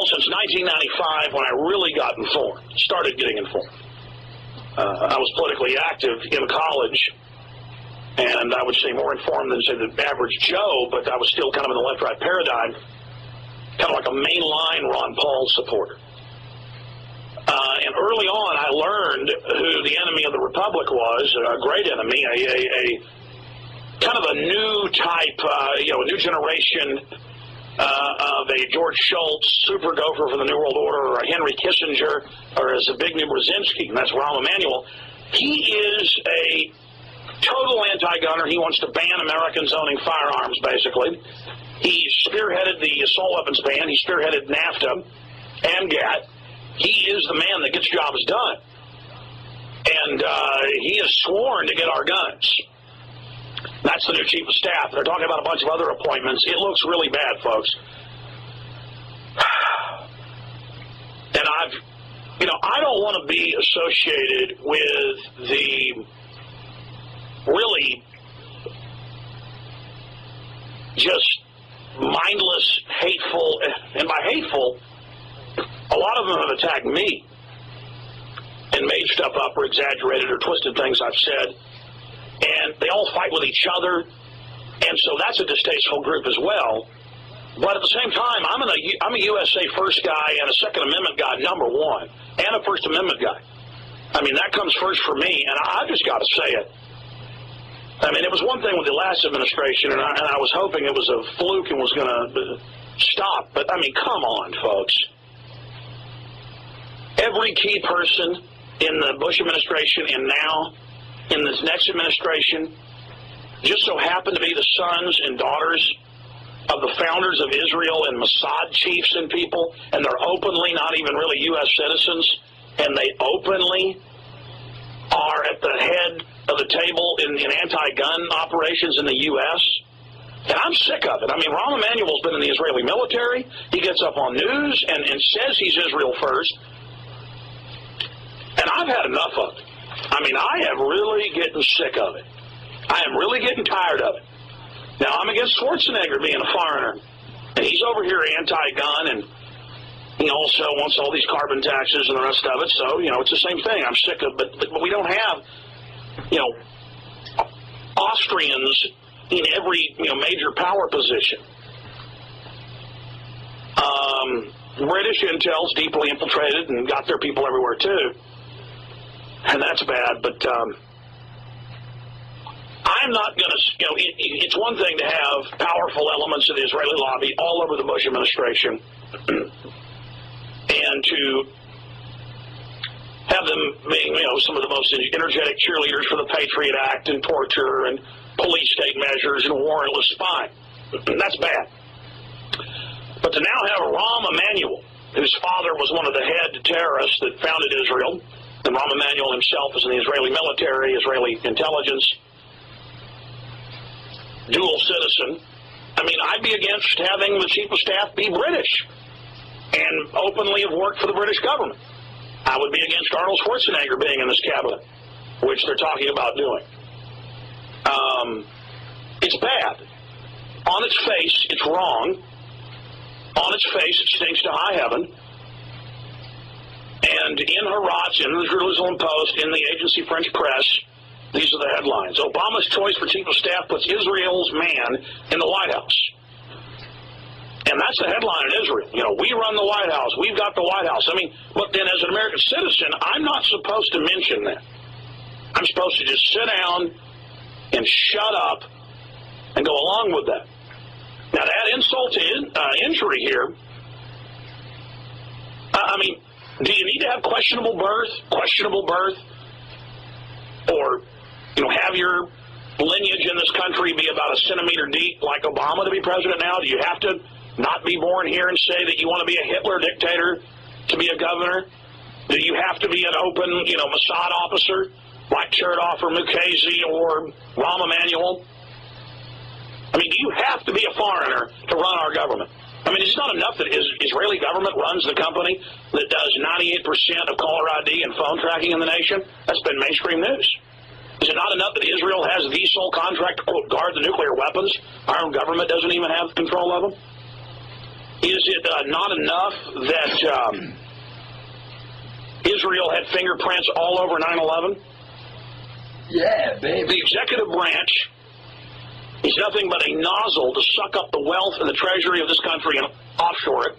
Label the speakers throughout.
Speaker 1: Well, since 1995, when I really got informed, started getting informed, I was politically active in college, and I would say more informed than, say, the average Joe, but I was still kind of in the left-right paradigm, kind of like a mainline Ron Paul supporter. And early on, I learned who the enemy of the Republic was, a great enemy, a kind of a new type, a new generation of a George Shultz, super gopher for the New World Order, or a Henry Kissinger, or as a Zbigniew Brzezinski, and that's Rahm Emanuel. He is a total anti-gunner. He wants to ban Americans owning firearms, basically. He spearheaded the assault weapons ban. He spearheaded NAFTA and GATT. He is the man that gets jobs done. And he has sworn to get our guns. That's the new chief of staff. They're talking about a bunch of other appointments. It looks really bad, folks. And I don't want to be associated with the really just mindless, hateful, and by hateful, a lot of them have attacked me and made stuff up or exaggerated or twisted things I've said. And they all fight with each other. And so that's a distasteful group as well. But at the same time, I'm a USA First guy and a Second Amendment guy, number one, and a First Amendment guy. I mean, that comes first for me, and I just got to say it. I mean, it was one thing with the last administration, and I was hoping it was a fluke and was going to stop. But, I mean, come on, folks. Every key person in the Bush administration and now in this next administration just so happen to be the sons and daughters of the founders of Israel and Mossad chiefs and people, and they're openly not even really U.S. citizens, and they openly are at the head of the table in anti-gun operations in the U.S., and I'm sick of it. I mean, Rahm Emanuel's been in the Israeli military. He gets up on news and says he's Israel first, and I've had enough of it. I mean, I am really getting sick of it. I am really getting tired of it. Now, I'm against Schwarzenegger being a foreigner, and he's over here anti-gun, and he also wants all these carbon taxes and the rest of it, so, it's the same thing. I'm sick of it, but we don't have, Austrians in every, major power position. British intel's deeply infiltrated and got their people everywhere, too. And that's bad, but I'm not going to, it's one thing to have powerful elements of the Israeli lobby all over the Bush administration and to have them being, some of the most energetic cheerleaders for the Patriot Act and torture and police state measures and warrantless spying. That's bad. But to now have Rahm Emanuel, whose father was one of the head terrorists that founded Israel, and Rahm Emanuel himself is in the Israeli military, Israeli intelligence, dual citizen. I mean, I'd be against having the chief of staff be British and openly have worked for the British government. I would be against Arnold Schwarzenegger being in this cabinet, which they're talking about doing. It's bad. On its face, it's wrong. On its face, it stinks to high heaven. And in Haaretz, in the Jerusalem Post, in the agency French press, these are the headlines. Obama's choice for chief of staff puts Israel's man in the White House. And that's the headline in Israel. We run the White House. We've got the White House. I mean, but then as an American citizen, I'm not supposed to mention that. I'm supposed to just sit down and shut up and go along with that. Now, to add insult to injury here, I mean, do you need to have questionable birth, or, have your lineage in this country be about a centimeter deep like Obama to be president now? Do you have to not be born here and say that you want to be a Hitler dictator to be a governor? Do you have to be an open, Mossad officer like Chertoff or Mukasey or Rahm Emanuel? I mean, do you have to be a foreigner to run our government? I mean, it's not enough that Israeli government runs the company that does 98% of caller ID and phone tracking in the nation. That's been mainstream news. Is it not enough that Israel has the sole contract to, quote, guard the nuclear weapons? Our own government doesn't even have control of them. Is it not enough that Israel had fingerprints all over 9/11?
Speaker 2: Yeah, baby.
Speaker 1: The executive branch is nothing but a nozzle to suck up the wealth and the treasury of this country and offshore it.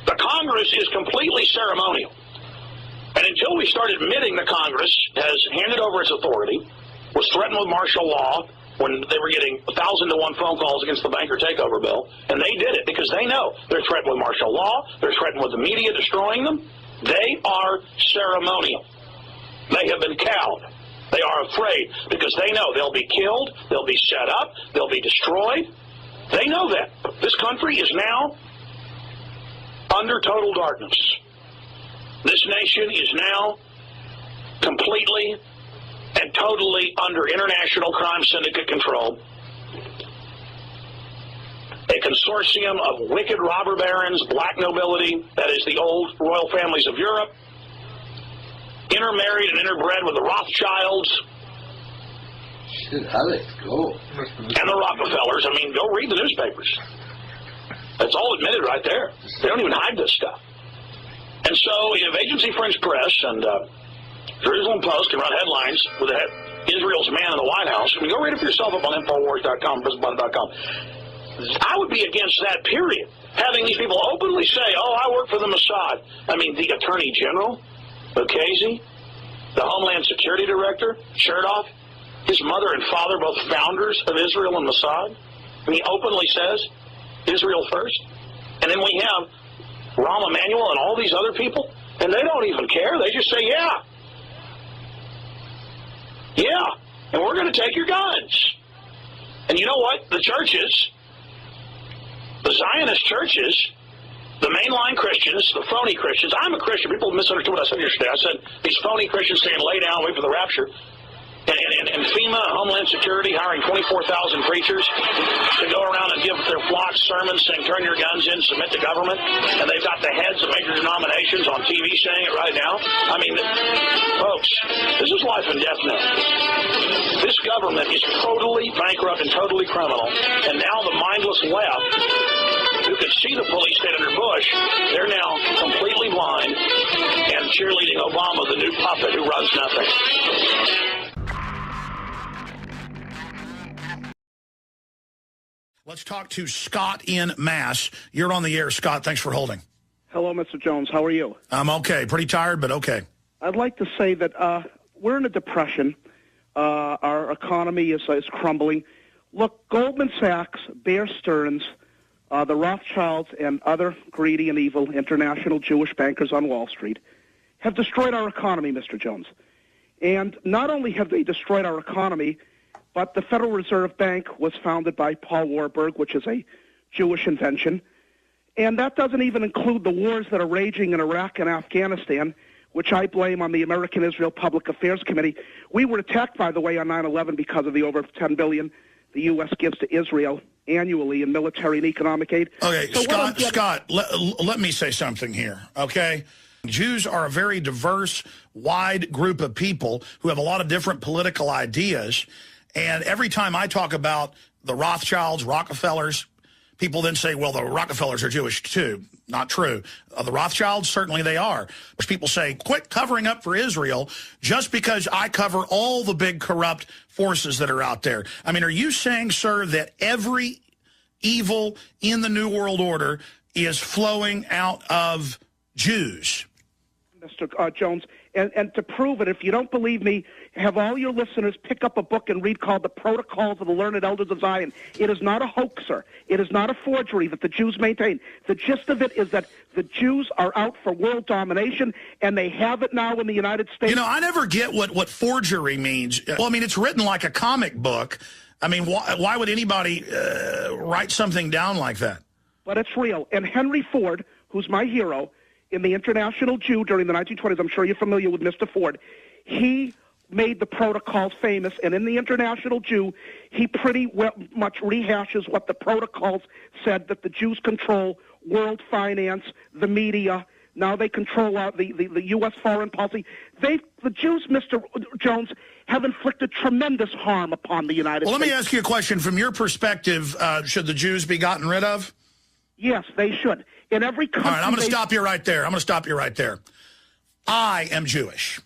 Speaker 1: The Congress is completely ceremonial. And until we start admitting the Congress has handed over its authority, was threatened with martial law when they were getting 1,000-to-1 phone calls against the banker takeover bill, and they did it because they know they're threatened with martial law, they're threatened with the media destroying them. They are ceremonial. They have been cowed. They are afraid because they know they'll be killed, they'll be set up, they'll be destroyed. They know that. This country is now under total darkness. This nation is now completely and totally under international crime syndicate control. A consortium of wicked robber barons, black nobility, that is the old royal families of Europe, intermarried and interbred with the Rothschilds.
Speaker 2: Shit, how they go?
Speaker 1: And the Rockefellers. I mean, go read the newspapers. That's all admitted right there. They don't even hide this stuff. And so, if Agency French Press and Jerusalem Post can run headlines with Israel's man in the White House, I mean, go read it for yourself up on InfoWars.com, PrisonButton.com. I would be against that, period. Having these people openly say, oh, I work for the Mossad. I mean, the Attorney General, O'Casey, the Homeland Security Director, Chertoff, his mother and father, both founders of Israel and Mossad. And he openly says, Israel first. And then we have Rahm Emanuel and all these other people, and they don't even care. They just say, yeah. Yeah, and we're going to take your guns. And you know what? The churches, the Zionist churches, the mainline Christians, the phony Christians. I'm a Christian. People misunderstood what I said yesterday. I said these phony Christians saying lay down, wait for the rapture. And FEMA and Homeland Security hiring 24,000 preachers to go around and give their flocks sermons saying turn your guns in, submit to government. And they've got the heads of major denominations on TV saying it right now. I mean, folks, this is life and death now. This government is totally bankrupt and totally criminal. And now the mindless left, who could see the police state under Bush, they're now completely blind and cheerleading Obama, the new puppet who runs nothing.
Speaker 3: Let's talk to Scott in Mass. You're on the air, Scott. Thanks for holding.
Speaker 4: Hello, Mr. Jones. How are you?
Speaker 3: I'm okay. Pretty tired, but okay.
Speaker 4: I'd like to say that we're in a depression. Our economy is crumbling. Look, Goldman Sachs, Bear Stearns, the Rothschilds, and other greedy and evil international Jewish bankers on Wall Street have destroyed our economy, Mr. Jones. And not only have they destroyed our economy, but the Federal Reserve Bank was founded by Paul Warburg, which is a Jewish invention. And that doesn't even include the wars that are raging in Iraq and Afghanistan, which I blame on the American-Israel Public Affairs Committee. We were attacked, by the way, on 9/11 because of the over $10 billion the U.S. gives to Israel annually in military and economic aid.
Speaker 3: Okay, so Scott, let me say something here, okay? Jews are a very diverse, wide group of people who have a lot of different political ideas. And every time I talk about the Rothschilds, Rockefellers, people then say, well, the Rockefellers are Jewish too. Not true. The Rothschilds, certainly they are. People say, quit covering up for Israel just because I cover all the big corrupt forces that are out there. I mean, are you saying, sir, that every evil in the New World Order is flowing out of Jews?
Speaker 4: Mr. Jones, and to prove it, if you don't believe me, have all your listeners pick up a book and read called The Protocols of the Learned Elders of Zion. It is not a hoaxer. It is not a forgery that the Jews maintain. The gist of it is that the Jews are out for world domination, and they have it now in the United States.
Speaker 3: You know, I never get what forgery means. Well, I mean, it's written like a comic book. I mean, why would anybody write something down like that?
Speaker 4: But it's real. And Henry Ford, who's my hero, in the International Jew during the 1920s, I'm sure you're familiar with Mr. Ford, he made the protocols famous, and in the International Jew, he pretty much rehashes what the protocols said, that the Jews control world finance, the media. Now they control the U.S. foreign policy. The Jews, Mr. Jones, have inflicted tremendous harm upon the United States.
Speaker 3: Well, let me ask you a question. From your perspective, should the Jews be gotten rid of?
Speaker 4: Yes, they should. In every country.
Speaker 3: All right, I'm going to stop you right there. I am Jewish.